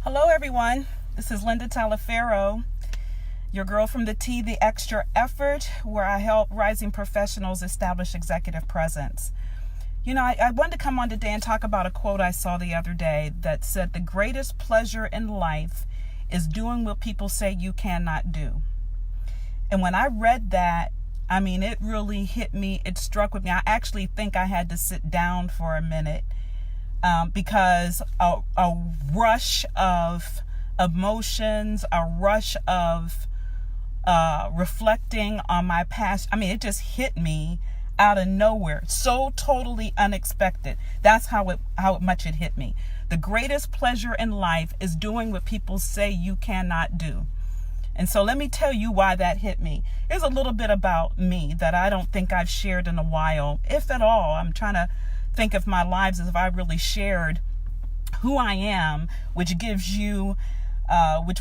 Hello, everyone. This is Linda Talafero, your girl from the T, the Extra Effort, where I help rising professionals establish executive presence. I wanted to come on today and talk about a quote I saw the other day that said, "The greatest pleasure in life is doing what people say you cannot do." And when I read that, it really hit me. It struck with me. I actually think I had to sit down for a minute because a rush of emotions, a rush of reflecting on my past. It just hit me out of nowhere, so totally unexpected. That's how much it hit me. The greatest pleasure in life is doing what people say you cannot do. And so let me tell you why that hit me. Here's a little bit about me that I don't think I've shared in a while, if at all. I'm trying to think of my lives as if I really shared who I am, which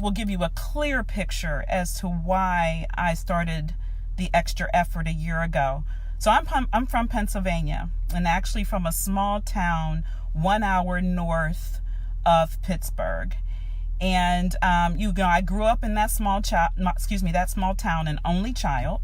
will give you a clear picture as to why I started the Extra Effort a year ago. So I'm from Pennsylvania, and actually from a small town 1 hour north of Pittsburgh. And I grew up in that small town, an only child.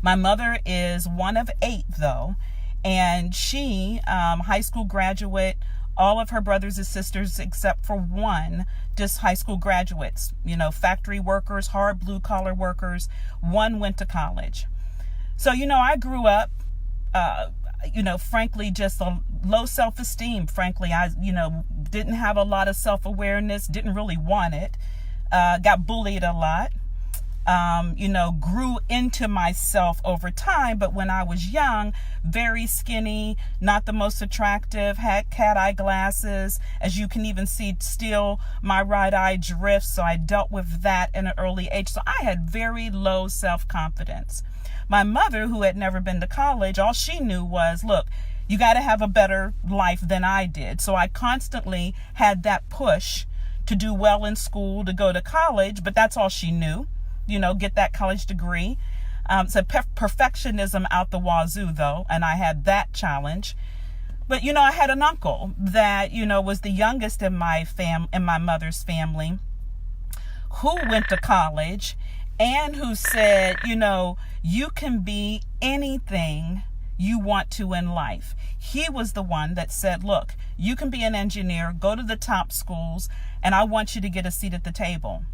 My mother is one of 8, though, and she, high school graduate. All of her brothers and sisters, except for one, just high school graduates. Factory workers, hard blue collar workers. One went to college. So I grew up, frankly, just a low self-esteem. Frankly, I didn't have a lot of self-awareness, didn't really want it, got bullied a lot, grew into myself over time. But when I was young, very skinny, not the most attractive, had cat eye glasses. As you can even see, still my right eye drifts. So I dealt with that in an early age. So I had very low self-confidence. My mother, who had never been to college, all she knew was, look, you got to have a better life than I did. So I constantly had that push to do well in school, to go to college, but that's all she knew, get that college degree. So perfectionism out the wazoo, though, and I had that challenge. But, I had an uncle that, was the youngest in my mother's family, who went to college and who said, you can be anything you want to in life. He was the one that said, look, you can be an engineer, go to the top schools, and I want you to get a seat at the table.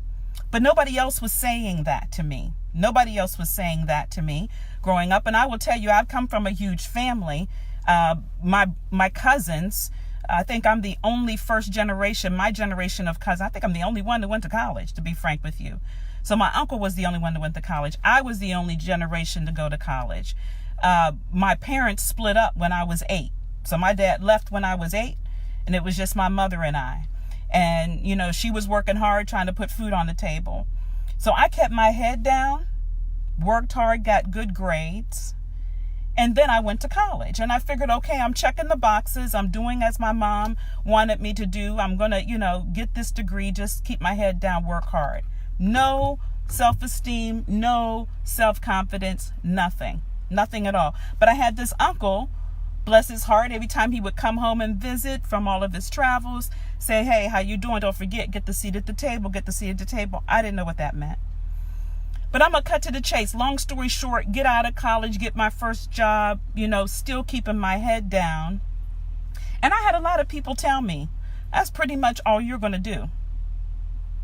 But nobody else was saying that to me. Nobody else was saying that to me growing up. And I will tell you, I've come from a huge family. My cousins, I think I'm the only first generation, my generation of cousins. I think I'm the only one that went to college, to be frank with you. So my uncle was the only one that went to college. I was the only generation to go to college. My parents split up when I was 8. So my dad left when I was 8, and it was just my mother and I. And, she was working hard trying to put food on the table. So I kept my head down, worked hard, got good grades. And then I went to college, and I figured, okay, I'm checking the boxes. I'm doing as my mom wanted me to do. I'm going to, get this degree, just keep my head down, work hard. No self-esteem, no self-confidence, nothing at all. But I had this uncle, bless his heart, every time he would come home and visit from all of his travels, say, hey, how you doing? Don't forget, get the seat at the table, get the seat at the table. I didn't know what that meant. But I'm going to cut to the chase. Long story short, get out of college, get my first job, still keeping my head down. And I had a lot of people tell me, that's pretty much all you're going to do.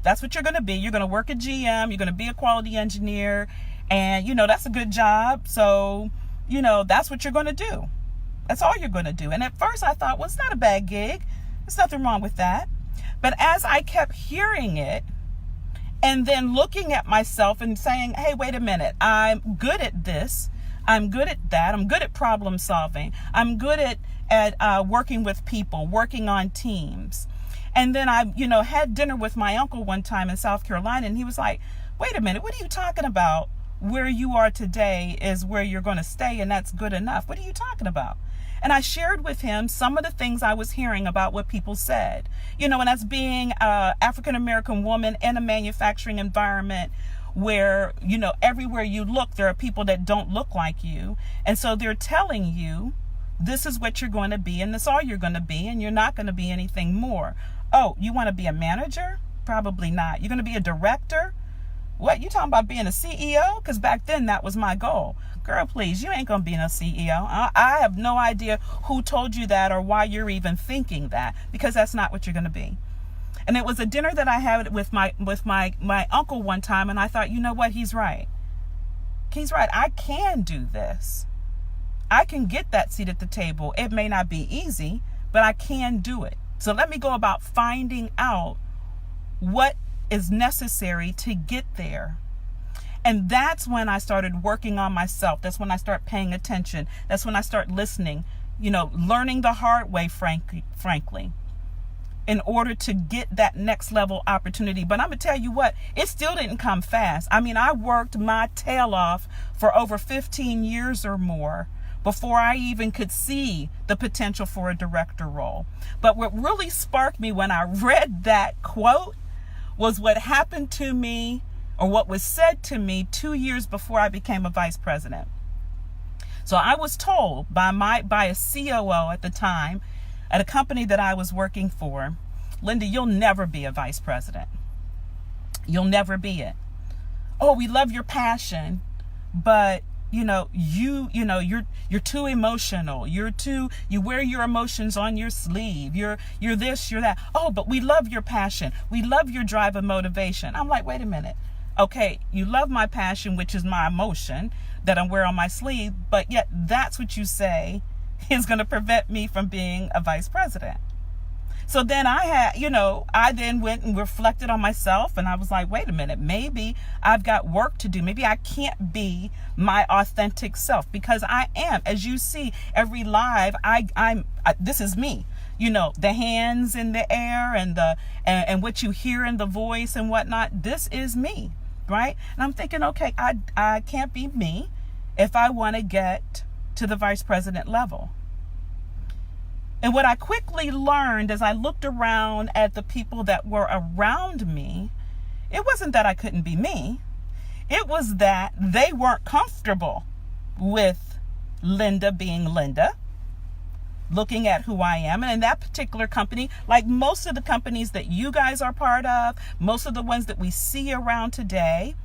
That's what you're going to be. You're going to work at GM. You're going to be a quality engineer. And, that's a good job. So, that's what you're going to do. That's all you're going to do. And at first I thought, well, it's not a bad gig. There's nothing wrong with that. But as I kept hearing it and then looking at myself and saying, hey, wait a minute, I'm good at this. I'm good at that. I'm good at problem solving. I'm good at working with people, working on teams. And then I, had dinner with my uncle one time in South Carolina, and he was like, wait a minute, what are you talking about? Where you are today is where you're going to stay, and that's good enough. What are you talking about? And I shared with him some of the things I was hearing about what people said, and as being an African-American woman in a manufacturing environment where, everywhere you look, there are people that don't look like you. And so they're telling you, this is what you're going to be, and this is all you're going to be, and you're not going to be anything more. Oh, you want to be a manager? Probably not. You're going to be a director? What, you talking about being a CEO? Because back then that was my goal. Girl, please, you ain't going to be no CEO. I have no idea who told you that or why you're even thinking that, because that's not what you're going to be. And it was a dinner that I had with my uncle one time, and I thought, you know what? He's right. He's right. I can do this. I can get that seat at the table. It may not be easy, but I can do it. So let me go about finding out what is necessary to get there. And that's when I started working on myself. That's when I start paying attention. That's when I start listening, learning the hard way, frankly, in order to get that next level opportunity. But I'm going to tell you what, it still didn't come fast. I mean, I worked my tail off for over 15 years or more before I even could see the potential for a director role. But what really sparked me when I read that quote was what happened to me, or what was said to me 2 years before I became a vice president. So I was told by a COO at the time at a company that I was working for, Linda, you'll never be a vice president. You'll never be it. Oh, we love your passion, but you're too emotional. You wear your emotions on your sleeve. You're this, you're that. Oh, but we love your passion. We love your drive and motivation. I'm like, wait a minute. Okay, you love my passion, which is my emotion that I wear on my sleeve, but yet that's what you say is going to prevent me from being a vice president. So then I then went and reflected on myself, and I was like, wait a minute, maybe I've got work to do. Maybe I can't be my authentic self, because I am, as you see, every live, this is me. The hands in the air and what you hear in the voice and whatnot. This is me, right? And I'm thinking, okay, I can't be me if I want to get to the vice president level. And what I quickly learned as I looked around at the people that were around me, it wasn't that I couldn't be me. It was that they weren't comfortable with Linda being Linda, looking at who I am. And in that particular company, like most of the companies that you guys are part of, most of the ones that we see around today,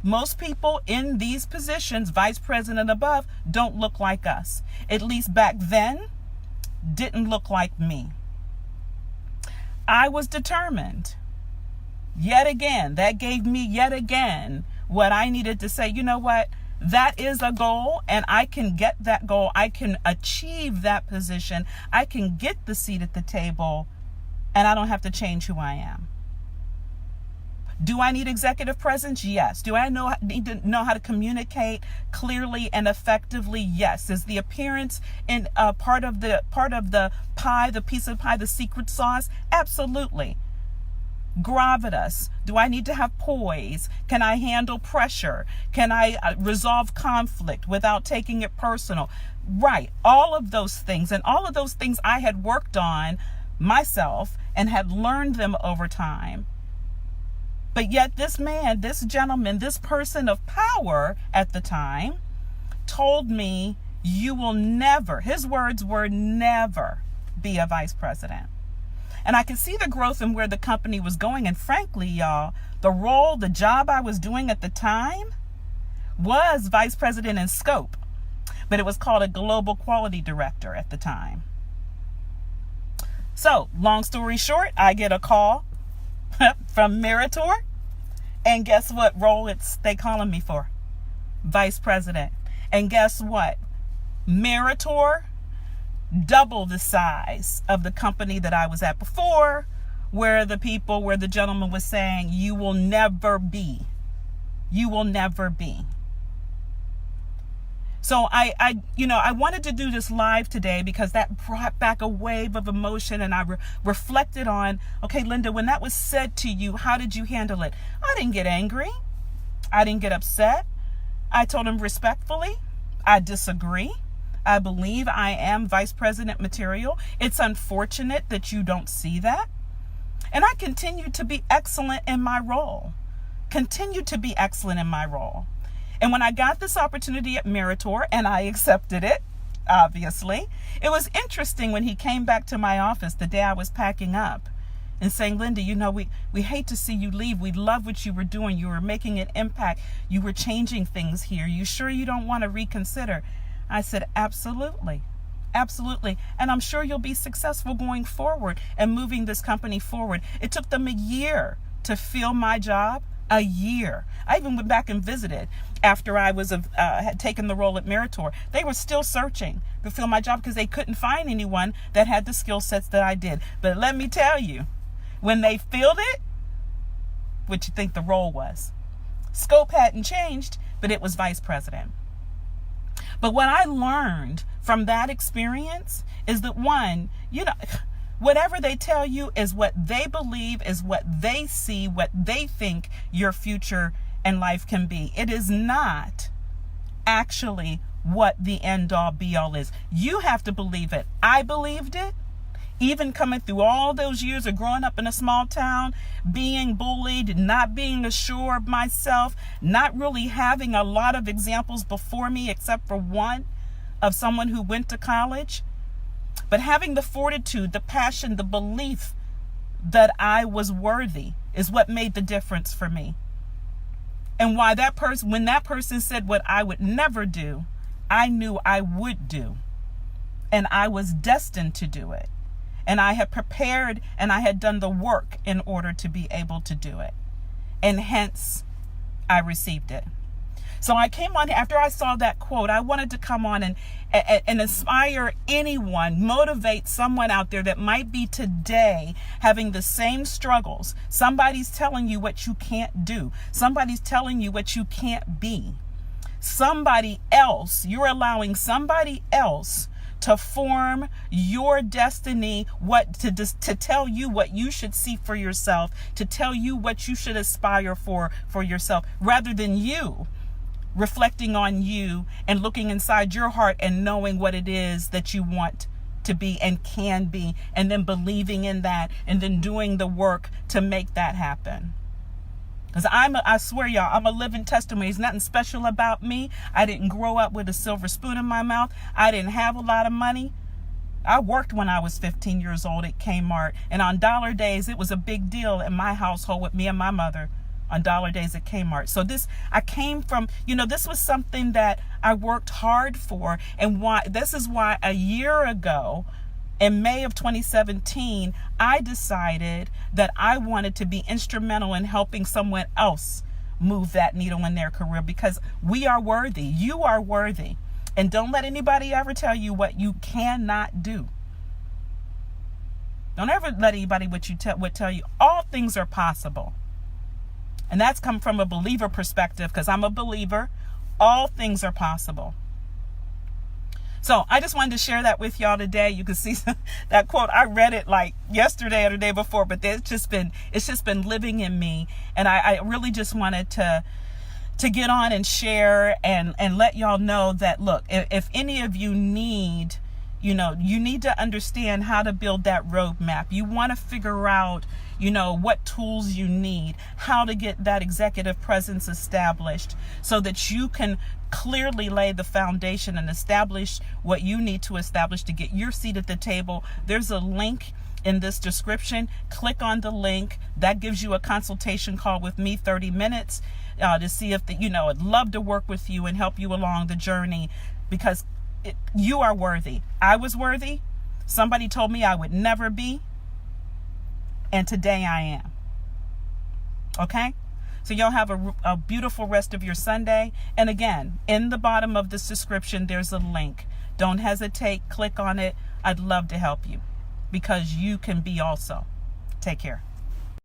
most people in these positions, vice president and above, don't look like us. At least back then, didn't look like me. I was determined. Yet again, that gave me yet again what I needed to say. You know what? That is a goal, and I can get that goal. I can achieve that position. I can get the seat at the table, and I don't have to change who I am. Do I need executive presence? Yes. Do I need to know how to communicate clearly and effectively? Yes. Is the appearance in part of the pie, the piece of pie, the secret sauce? Absolutely. Gravitas. Do I need to have poise? Can I handle pressure? Can I resolve conflict without taking it personal? Right. All of those things. And all of those things I had worked on myself and had learned them over time. But yet this man, this gentleman, this person of power at the time told me, you will never, his words were never, be a vice president. And I could see the growth and where the company was going. And frankly, y'all, the job I was doing at the time was vice president in scope, but it was called a global quality director at the time. So long story short, I get a call from Meritor, and guess what role they calling me for? Vice president. And guess what? Meritor, double the size of the company that I was at before, where the gentleman was saying, you will never be. You will never be. So I wanted to do this live today because that brought back a wave of emotion, and I reflected on, okay, Linda, when that was said to you, how did you handle it? I didn't get angry. I didn't get upset. I told him respectfully, I disagree. I believe I am vice president material. It's unfortunate that you don't see that. And I continue to be excellent in my role. And when I got this opportunity at Meritor, and I accepted it, obviously, it was interesting when he came back to my office the day I was packing up. and saying, Linda, you know, we hate to see you leave. We love what you were doing. You were making an impact. You were changing things here. You sure you don't want to reconsider? I said, absolutely. Absolutely. And I'm sure you'll be successful going forward and moving this company forward. It took them a year to fill my job. A year. I even went back and visited after I was had taken the role at Meritor. They were still searching to fill my job because they couldn't find anyone that had the skill sets that I did. But let me tell you, when they filled it, what you think the role was? Scope hadn't changed, but it was vice president. But what I learned from that experience is that, one, you know, whatever they tell you is what they believe, is what they see, what they think your future and life can be. It is not actually what the end all be all is. You have to believe it. I believed it. Even coming through all those years of growing up in a small town, being bullied, not being assured of myself, not really having a lot of examples before me except for one of someone who went to college. But having the fortitude, the passion, the belief that I was worthy is what made the difference for me. And why that person, when that person said what I would never do, I knew I would do. And I was destined to do it. And I had prepared and I had done the work in order to be able to do it. And hence, I received it. So I came on, after I saw that quote, I wanted to come on and inspire anyone, motivate someone out there that might be today having the same struggles. Somebody's telling you what you can't do. Somebody's telling you what you can't be. Somebody else, you're allowing somebody else to form your destiny, to tell you what you should see for yourself, to tell you what you should aspire for yourself, rather than you reflecting on you and looking inside your heart and knowing what it is that you want to be and can be, and then believing in that and then doing the work to make that happen. Because I swear, y'all, I'm a living testimony. There's nothing special about me. I didn't grow up with a silver spoon in my mouth. I didn't have a lot of money. I worked when I was 15 years old at Kmart. And on dollar days, it was a big deal in my household with me and my mother on dollar days at Kmart. So I came from, this was something that I worked hard for. And this is why a year ago, in May of 2017, I decided that I wanted to be instrumental in helping someone else move that needle in their career, because we are worthy. You are worthy. And don't let anybody ever tell you what you cannot do. Don't ever let anybody tell you. All things are possible. And that's come from a believer perspective, because I'm a believer. All things are possible. So I just wanted to share that with y'all today. You can see that quote. I read it like yesterday or the day before, but it's just been living in me. And I really just wanted to get on and share and let y'all know that, look, if any of you need, you need to understand how to build that roadmap. You want to figure out, what tools you need, how to get that executive presence established so that you can clearly lay the foundation and establish what you need to establish to get your seat at the table. There's a link in this description. Click on the link. That gives you a consultation call with me, 30 minutes, to see if I'd love to work with you and help you along the journey, because you are worthy. I was worthy. Somebody told me I would never be. And today I am. Okay? So y'all have a beautiful rest of your Sunday. And again, in the bottom of this description, there's a link. Don't hesitate. Click on it. I'd love to help you, because you can be also. Take care.